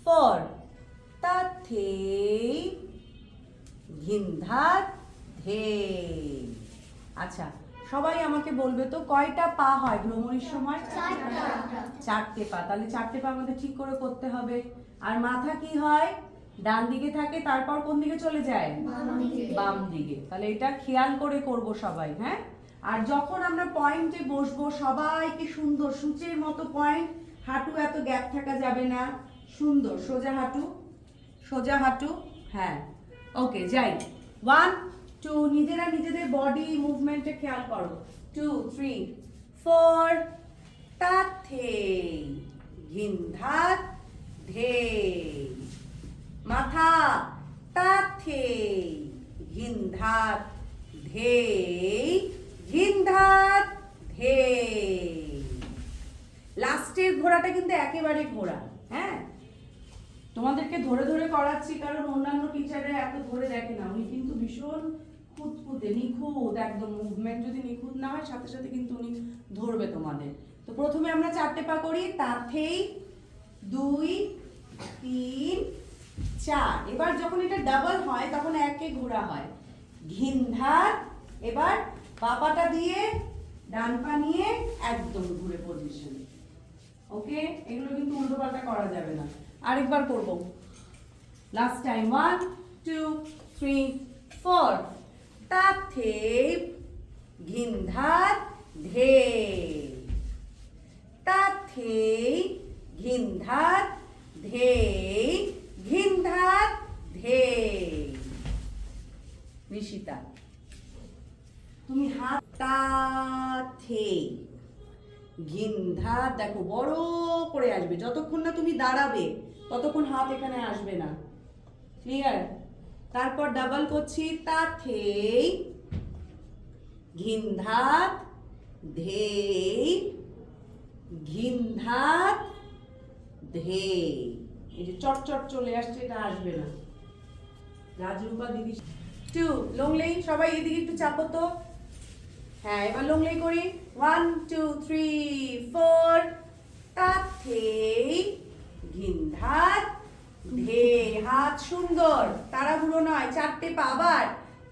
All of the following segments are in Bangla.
4 তা থে ঘিন ধাত ধে। আচ্ছা, সবাই আমাকে বলবে তো কয়টা পা হয় ভ্রমণের সময়? চারটে পা। তাহলে চারটে পা আমাদের ঠিক করে করতে হবে। আর মাথা কি হয়? ডান দিকে থাকে, তারপর কোন দিকে চলে যায়? বাম দিকে। তাহলে এটা খেয়াল করে করব সবাই, হ্যাঁ? আর যখন আমরা পয়েন্টে বসবো সবাইকে সুন্দর সূচের মতো পয়েন্ট, হাঁটু এত গ্যাপ থাকা যাবে না, সুন্দর সোজা হাঁটু, সোজা হাঁটু। হ্যাঁ, ওকে, যাই। 1 2 নিজেরা নিজেদের বডি মুভমেন্টে খেয়াল করো। 2 3 4 তা থে ঘিন ধাত ধে। মাথা তা থে ঘিন ধাত ধে ঘিন ধাত ধে। লাস্টের ঘোড়াটা কিন্তু একেবারে ঘোড়া, হ্যাঁ? তোমাদেরকে ধরে ধরে করাচ্ছি কারণ অন্যান্য টিচাররা এত ধরে দেখে না। উনি কিন্তু ভীষণ খুঁতখুঁতে নিখুঁত, একদম মুভমেন্ট যদি নিখুঁত না হয় সাথে সাথে কিন্তু উনি ধরবে তোমাদের। তো প্রথমে আমরা চারটে পা করি, তাথেই 2 3 4। এবার যখন এটা ডাবল হয় তখন একে ঘোরা হয়, ঘিন ধাত। এবার পাটা দিয়ে ডান পা নিয়ে একদম ঘুরে পজিশন। ওকে, এগুলো কিন্তু উল্টো পাল্টা করা যাবে না। আরেকবার করব, লাস্ট টাইম। 1 2 3 4 তা থে ঘিন ধাত ধে। তা থে ঘিন ধাত ধে ঘিন ধাত ধে। ঋষিতা, তুমি হাত তা থে ঘিন ধাত, দেখো বড় করে আসবে। যতক্ষণ না তুমি দাঁড়াবে ততক্ষণ হাত এখানে আসবে না। ক্লিয়ার? তারপর ডাবল করছি, তা থে ঘিন ধাত ধে ঘিন ধাত ধে। এই যে চট চট চলে আসছে, এটা আসবে না। রাজরূপা দিদি 2 লংলেই, সবাই এদিকে একটু চাপো তো। হ্যাঁ, এবার লংলেই করি। 1 2 3 4 তা থে ঘিন ধাত ধে। হাত সুন্দর, তাড়াহুড়ো নয়, চারটে পা। আবার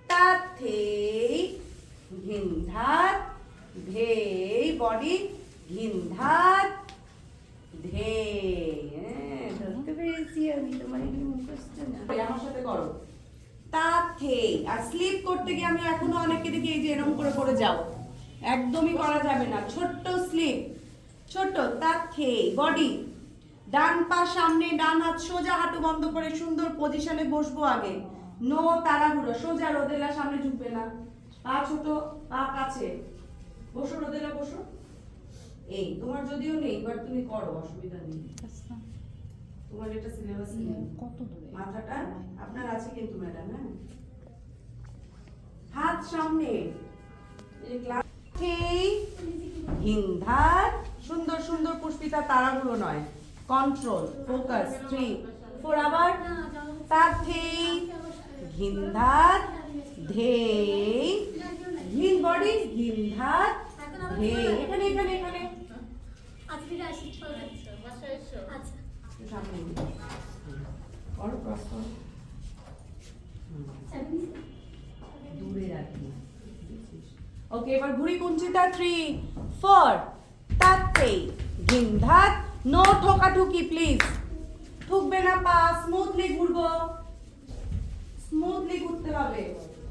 তা থে ঘিন ধাত ধে। বডি ঘিন ধাত ধে। ধরতে পেরেছি আমি, তোমার এগুলো মুখস্থ না। আমার সাথে করো, তা থে। আর স্লিপ করতে গিয়ে আমি এখনো অনেকে দেখি এই যে এরকম করে করে যাও, একদমই করা যাবে না। ছোট্ট স্লিপ, ছোট্ট তা থে। বডি ডান পা সামনে, ডান হাত সোজা, হাঁটু বন্ধ করে সুন্দর পজিশনে বসবো। আগে নো তাড়াহুড়ো, সোজা। রোদেলা সামনে ঝুঁকবে না, পা ছোট, পা কাছে। বসো রোদেলা, বসো। এই তোমার যদিও নেই, বাট তুমি করো, অসুবিধা নেই। তোমার এটা সিলেবাস নেই। কত দূরে মাথাটা আপনার আছে কিন্তু ম্যাডাম। হ্যাঁ, হাত সামনে, এই ক্লাস ঘিন ধাত। সুন্দর সুন্দর পুষ্পিতা, তাড়াহুড়ো নয়, কন্ট্রোল, ফোকাস। 3 4 আবার তা থে ঘিন ধাত ধে ঘিন। বডি ঘিন ধাত ধে। এখানে এখানে এখানে সামনে করো, ক্রস করো, দূরে রাখি। ওকে, এবার ঘুরি কুঞ্চিতা। 3 4 তা থে ঘিন ধাত। নো ঠোকাঠুকি প্লিজ, ঠুকবে না পা। স্মুথলি ঘুরবো, স্মুথলি ঘুরতে হবে।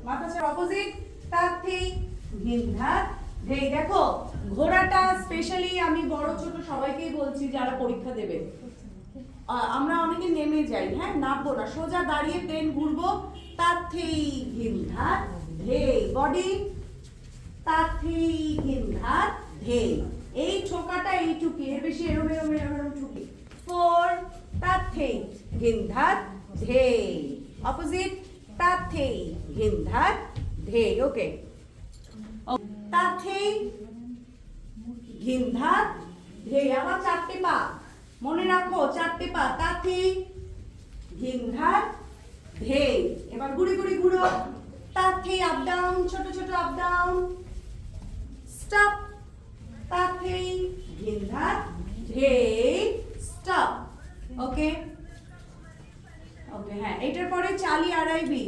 মাথা ছাড়া অপোজিট, তা থে ঘিন ধাত ধে। দেখো ঘোড়াটা স্পেশালি আমি বড় ছোট সবাইকেই বলছি যারা পরীক্ষা দেবে, আমরা অনেকে নেমে যাই, হ্যাঁ, নামবো না, সোজা দাঁড়িয়ে প্লেন ঘুরবো। তা থে ঘিন ধাত ধে। বডি তা থে ঘিন ধাত ধে। এই ঠোকাটা এইটুকি, এর বেশি এরম এরম এরম এরম ঠুকি। 4 তা থে ঘিন ধাত ধে। অপোজিট, তা থে ঘিন ধাত ধে। ওকে, তা থে ঘিন ধাত ধে। আমার চারটে পা, মনে রাখো, চারটে পা। তা থে ঘিন ধাত ধে। এবার ঘুরে ঘুরে ঘুরো। তা থে আপ ডাউন, ছোট ছোট আপ ডাউন। স্টপ। তা থে ঘিন ধাত ধে। স্টপ। ওকে, ওকে হ্যাঁ, এটার পরে চালি আড়াইবি।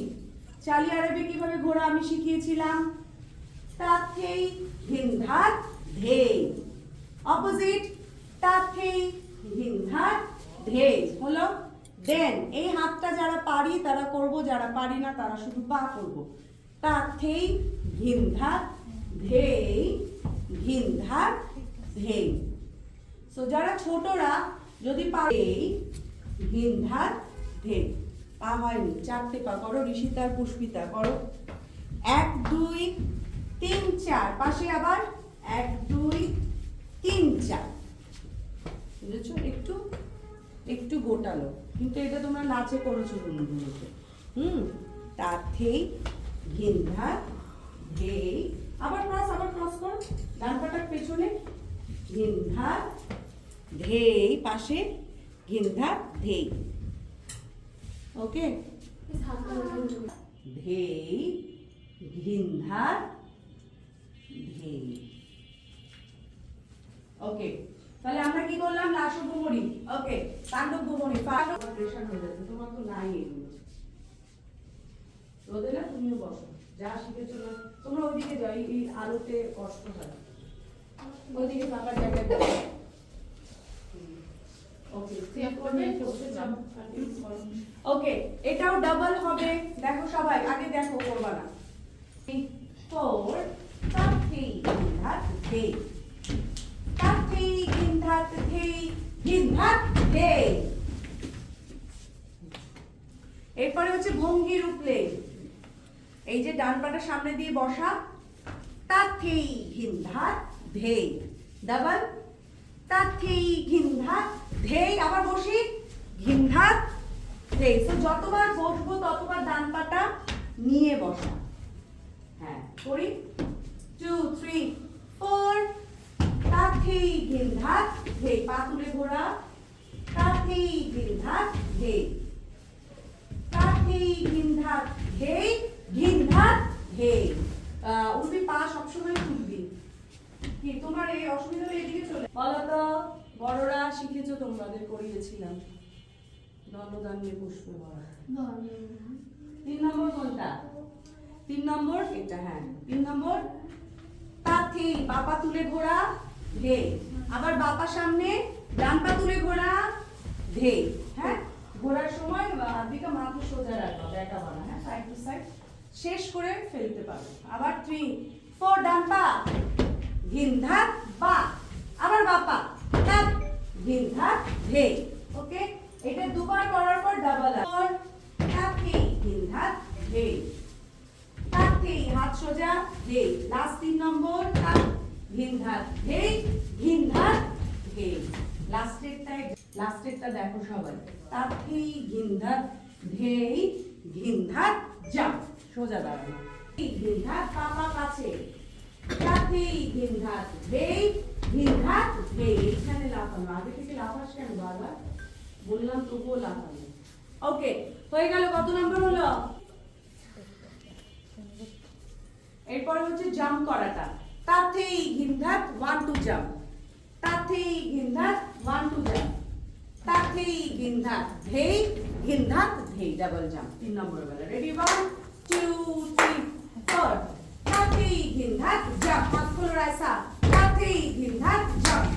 চালি আড়াইবি কিভাবে ঘোরা আমি শিখিয়েছিলাম। তাথেই হিন্ধাত ধেই, অপোজিট তাথেই হিন্ধাত ধেই হলো। দেন এই হাতটা যারা পারি তারা করব, যারা পারি না তারা শুধু পা করব। তাথেই হিন্ধাত ধেই, হিন্ধাত ধেই। সো যারা ছোটরা যদি পারে হিন্ধাত ধেই, পা হয়নি, 4টে পা করো। ঋষিতা আর পুষ্পিতা করো। 1 2 3 4, পাশে আবার 1 2 3 4। বুঝেছো? একটু একটু গোটালো, কিন্তু এটা তোমরা নাচে করেছো বন্ধুগুলোকে। তাথেই হিন্ধাত ধেই, আবার ক্রস করো, ডান পাটা পেছনে, হিন্ধাত ধেই, পাশে হিন্ধাত ধেই। ওকে, ধেই হিন্ধাত ধেই। ওকে, তাহলে আমরা কি করলাম? লাসু ভ্রমরি, ওকে, তাণ্ডব ভ্রমরি। প্রেশার হয়ে যাচ্ছে, তোমার তো নাই এগুলো। রোদে না, তুমিও বসো, যা শিখেছো না তোমরা ওইদিকে যাও, এই আলোতে কষ্ট হয়, ওইদিকে ফাঁকা জায়গায় যাও। ওকে, এটাও ডাবল হবে। দেখো সবাই, আগে দেখো, করবা না। 4 তাথেই হিন্ধাত ধেই, তাথেই হিন্ধাত ধেই, হিন্ধাত ধেই। এরপরে হচ্ছে ভঙ্গি রূপলে। এই যে ডান পাটা সামনে দিয়ে বসা, তাথেই হিন্ধাত ধেই, ডাবল তাথেই হিন্ধাত ধেই, আবার বসি হিন্ধাত ধেই। তো যতবার বসবো ততবার ডান পাটা নিয়ে বসা। হ্যাঁ, করি। 2 3 4 তাথেই হিন্ধাত ধেই, পা তুলে ঘোরা, তাথেই হিন্ধাত ধেই, তাথেই হিন্ধাত ধেই, হিন্ধাত ধেই। উর্বি পা সবসময় তুলবি। কি তোমার এই অসুবিধা হলে এদিকে চলে বলো তো। বড়রা শিখেছো, তোমাদের করিয়েছিলাম দণ্ডদান্যে পুষ্প ভরা। 3 নম্বর কোনটা? 3 নম্বর এটা, হ্যাঁ 3 নম্বর। তাথেই বাপা তুলে ঘোরা, ধে, আবার বাপা সামনে, ডান পা তুলে ঘোরা, ধে। হ্যাঁ, ঘোরার সময় দিকে মাথা সোজা রাখবা, বেঁকা বানা, হ্যাঁ, সাইড টু সাইড, শেষ করে ফেলতে পারো। আবার 3 4 ডান পা হিন্ধাত বা, আবার বাপা তাত হিন্ধাত ধে। ওকে, এটা দুবার করার পর ডাবল আর তাথেই হিন্ধাত ধে, তাথেই হাত সোজা ধে। লাস্ট 3 নম্বর, তাত হিন্ধাত ধে, হিন্ধাত ধে। লাস্টেরটা দেখো সবাই, তাথেই হিন্ধাত ধে, হিন্ধাত যা, সোজা দাঁড়ানো, হিন্ধাত পাপা কাছে, তাথেই হিন্ধাত ধে, হিন্ধাত ধে। এখানে লাফানো, আগে থেকে লাফাস কেন বারবার? বললাম তবুও লাফানো। ওকে, হয়ে গেল। কত নম্বর হলো? এরপরে হচ্ছে জাম্প করাটা। তাথেই হিন্ধাত 1 2 জাম্প, তাথেই হিন্ধাত 1 2 জাম্প, তাথেই হিন্ধাত ধে, হিন্ধাত ধে, ডাবল জাম্প। 3 নম্বর বেলা। রেডি? 1 2 3 4 তাথেই হিন্ধাত জাম্প, হাত খোলো রাইসা, তাথেই হিন্ধাত জাম্প,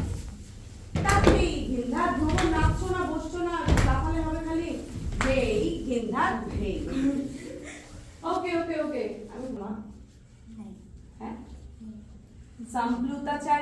তাথেই হিন্ধাত। ধরো নাচছো না, বসছো না, লাফালে হবে খালি। ধেই হিন্ধাত ধে। ওকে ওকে ওকে, আমি মা, হ্যাঁ, সম্প্লুতাচারী